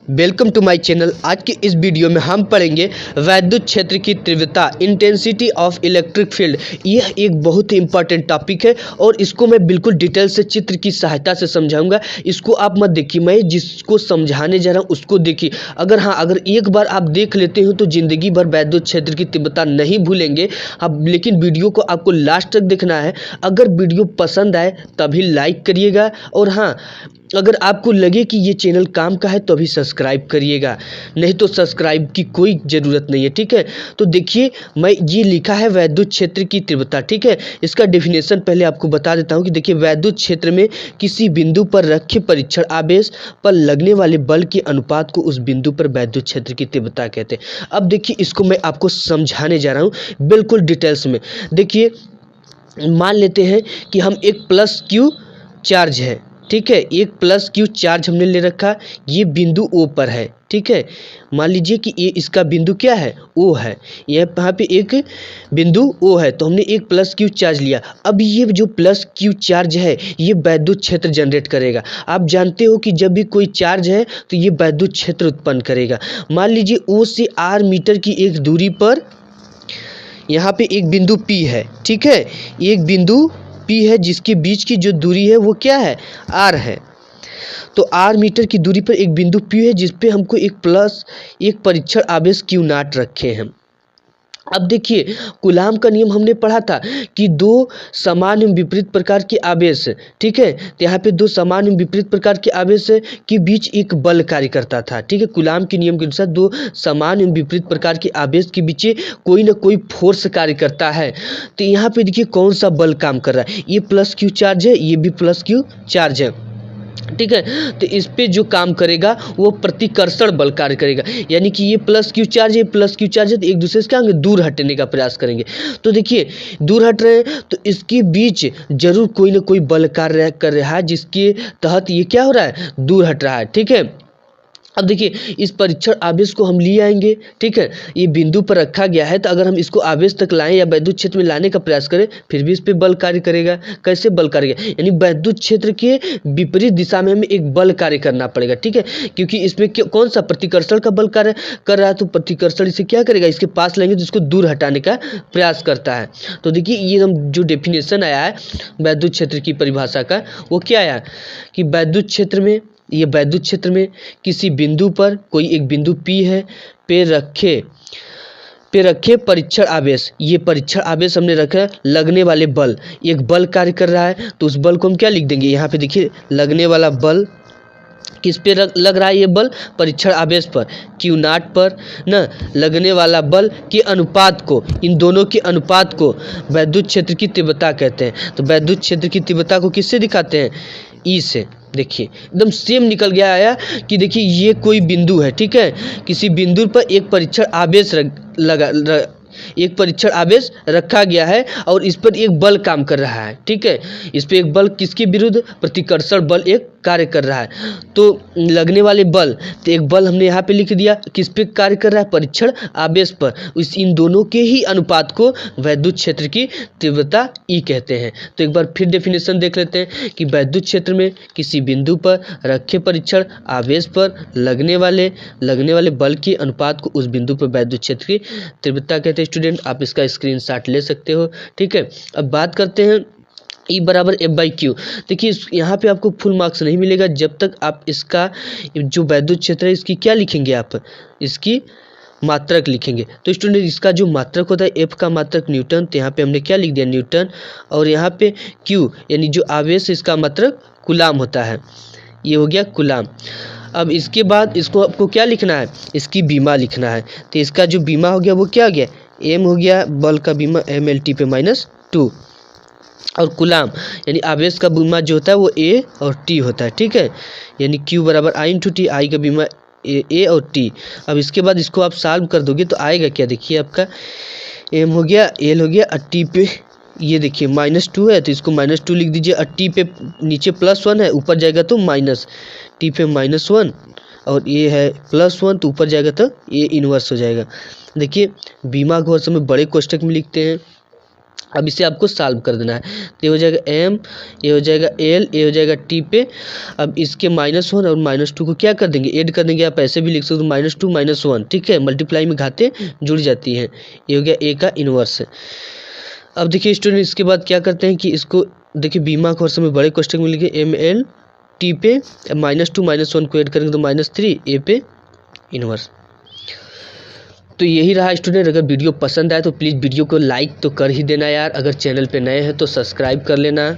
Welcome to my channel. आज के इस वीडियो में हम पढ़ेंगे वैद्युत क्षेत्र की तीव्रता, इंटेंसिटी ऑफ इलेक्ट्रिक फील्ड। यह एक बहुत ही इंपॉर्टेंट टॉपिक है और इसको मैं बिल्कुल डिटेल से चित्र की सहायता से समझाऊंगा। इसको आप मत देखिए, मैं जिसको समझाने जा रहा हूँ उसको देखिए। अगर एक बार आप देख लेते हो तो ज़िंदगी भर वैद्युत क्षेत्र की तीव्रता नहीं भूलेंगे आप। लेकिन वीडियो को आपको लास्ट तक देखना है। अगर वीडियो पसंद आए तभी लाइक करिएगा, और हाँ, अगर आपको लगे कि ये चैनल काम का है तो अभी सब्सक्राइब करिएगा, नहीं तो सब्सक्राइब की कोई ज़रूरत नहीं है। ठीक है, तो देखिए, मैं ये लिखा है वैद्युत क्षेत्र की तीव्रता। ठीक है, इसका डेफिनेशन पहले आपको बता देता हूँ कि देखिए, वैद्युत क्षेत्र में किसी बिंदु पर रखे परीक्षण आवेश पर लगने वाले बल के अनुपात को उस बिंदु पर वैद्युत क्षेत्र की तीव्रता कहते हैं। अब देखिए, इसको मैं आपको समझाने जा रहा हूँ बिल्कुल डिटेल्स में। देखिए, मान लेते हैं कि हम एक प्लस क्यू चार्ज है। ठीक है, एक प्लस क्यू चार्ज हमने ले रखा, ये बिंदु ओ पर है। ठीक है, मान लीजिए कि ये इसका बिंदु क्या है, ओ है। यहाँ पे एक बिंदु ओ है, तो हमने एक प्लस क्यू चार्ज लिया। अब ये जो प्लस क्यू चार्ज है ये वैद्युत क्षेत्र जनरेट करेगा। आप जानते हो कि जब भी कोई चार्ज है तो ये वैद्युत क्षेत्र उत्पन्न करेगा। मान लीजिए ओ से आर मीटर की एक दूरी पर यहाँ पे एक बिंदु P है। ठीक है, एक बिंदु P है जिसके बीच की जो दूरी है वो क्या है, R है। तो R मीटर की दूरी पर एक बिंदु P है जिस पे हमको एक परीक्षण आवेश Q0 रखे हैं। अब देखिए, कूलाम का नियम हमने पढ़ा था कि दो समान एवं विपरीत प्रकार के आवेश, ठीक है, तो यहाँ पे दो समान एवं विपरीत प्रकार के आवेश के बीच एक बल कार्य करता था। ठीक है, कूलाम के नियम के अनुसार दो समान एवं विपरीत प्रकार के आवेश के बीच कोई ना कोई फोर्स कार्य करता है। तो यहाँ पे देखिए कौन सा बल काम कर रहा है, ये प्लस क्यू चार्ज है, ये भी प्लस क्यू चार्ज है। ठीक है, तो इस पे जो काम करेगा वो प्रतिकर्षण बल कार्य करेगा। यानी कि ये प्लस क्यू चार्ज है, प्लस क्यू चार्ज है, तो एक दूसरे से क्या होंगे, दूर हटने का प्रयास करेंगे। तो देखिए, दूर हट रहे हैं तो इसके बीच जरूर कोई ना कोई बल कार्य कर रहा है जिसके तहत ये क्या हो रहा है, दूर हट रहा है। ठीक है, अब देखिए, इस परीक्षण आवेश को हम ले आएंगे। ठीक है, ये बिंदु पर रखा गया है, तो अगर हम इसको आवेश तक लाएं या वैद्युत क्षेत्र में लाने का प्रयास करें फिर भी इस पे बल कार्य करेगा। कैसे बल कार्य करेगा, यानी वैद्युत क्षेत्र के विपरीत दिशा में हमें एक बल कार्य करना पड़ेगा। ठीक है, क्योंकि इसमें कौन सा प्रतिकर्षण का बल कार्य कर रहा है, तो प्रतिकर्षण इसे क्या करेगा, इसके पास लेंगे तो इसको दूर हटाने का प्रयास करता है। तो देखिए, ये हम जो डेफिनेशन आया है वैद्युत क्षेत्र की परिभाषा का, वो क्या आया कि वैद्युत क्षेत्र में किसी बिंदु पर कोई एक बिंदु P है, पे रखे परीक्षण आवेश। ये परीक्षण आवेश हमने रखा, लगने वाले बल, एक बल कार्य कर रहा है, तो उस बल को हम क्या लिख देंगे, यहाँ पे देखिए, लगने वाला बल किस पे लग रहा है, ये बल परीक्षण आवेश पर, Q0 पर ना। लगने वाला बल के अनुपात को, इन दोनों के अनुपात को वैद्युत क्षेत्र की तीव्रता कहते हैं। तो वैद्युत क्षेत्र की तीव्रता को किससे दिखाते हैं, E से। देखिए, एकदम सेम निकल गया आया कि देखिए, ये कोई बिंदु है। ठीक है, किसी बिंदु पर एक परीक्षण आवेश रखा गया है और इस पर एक बल काम कर रहा है। ठीक है, इस पर एक बल किसके विरुद्ध, प्रतिकर्षण बल एक कार्य कर रहा है। तो लगने वाले बल, तो एक बल हमने यहाँ पे लिख दिया, किस पे कार्य कर रहा है, परीक्षण आवेश पर। इन दोनों के ही अनुपात को वैद्युत क्षेत्र की तीव्रता E कहते हैं। तो एक बार फिर डेफिनेशन देख लेते हैं कि वैद्युत क्षेत्र में किसी बिंदु पर रखे परीक्षण आवेश पर लगने वाले बल के अनुपात को उस बिंदु पर वैद्युत क्षेत्र की तीव्रता कहते हैं। स्टूडेंट, आप इसका स्क्रीनशॉट ले सकते हो। ठीक है, अब बात करते हैं E बराबर F/Q। देखिए, यहाँ पे आपको फुल मार्क्स नहीं मिलेगा जब तक आप इसका जो वैद्युत क्षेत्र है इसकी क्या लिखेंगे, आप इसकी मात्रक लिखेंगे। तो स्टूडेंट, इसका जो मात्रक होता है, F का मात्रक न्यूटन, तो यहाँ पे हमने क्या लिख दिया, न्यूटन। और यहाँ पे Q यानी जो आवेश, इसका मात्रक कूलाम होता है, ये हो गया कूलाम। अब इसके बाद इसको आपको क्या लिखना है, इसकी बीमा लिखना है। तो इसका जो बीमा हो गया वो क्या हो गया, M हो गया, बल का बीमा MLT पे -2, और कूलाम यानी आवेश का बीमा जो होता है वो A और T होता है। ठीक है, यानी Q बराबर I/T, I का बीमा A और T। अब इसके बाद इसको आप सॉल्व कर दोगे तो आएगा क्या, देखिए, आपका M हो गया, L हो गया, और T पे ये देखिए -2 है, तो इसको -2 लिख दीजिए, और T पे नीचे +1 है, ऊपर जाएगा तो माइनस, T पे -1, और ये है +1, तो ऊपर जाएगा तो ये इन्वर्स हो जाएगा। देखिए, बीमा को हर समय बड़े कोष्टक में लिखते हैं, अब इसे आपको सॉल्व कर देना है। तो ये हो जाएगा m, ये हो जाएगा l, ये हो जाएगा t पे। अब इसके -1 और -2 को क्या कर देंगे, ऐड कर देंगे। आप ऐसे भी लिख सकते हो -2 -1, ठीक है, मल्टीप्लाई में घातें जुड़ जाती हैं। ये हो गया a का इन्वर्स। अब देखिए स्टूडेंट, इसके बाद क्या करते हैं कि इसको देखिए बीमा कोर्स में बड़े क्वेश्चन में लिखे m l t पे -2 -1 को ऐड करेंगे तो -3 a पे इन्वर्स। तो यही रहा स्टूडेंट। अगर वीडियो पसंद आए तो प्लीज़ वीडियो को लाइक तो कर ही देना यार। अगर चैनल पे नए हैं तो सब्सक्राइब कर लेना।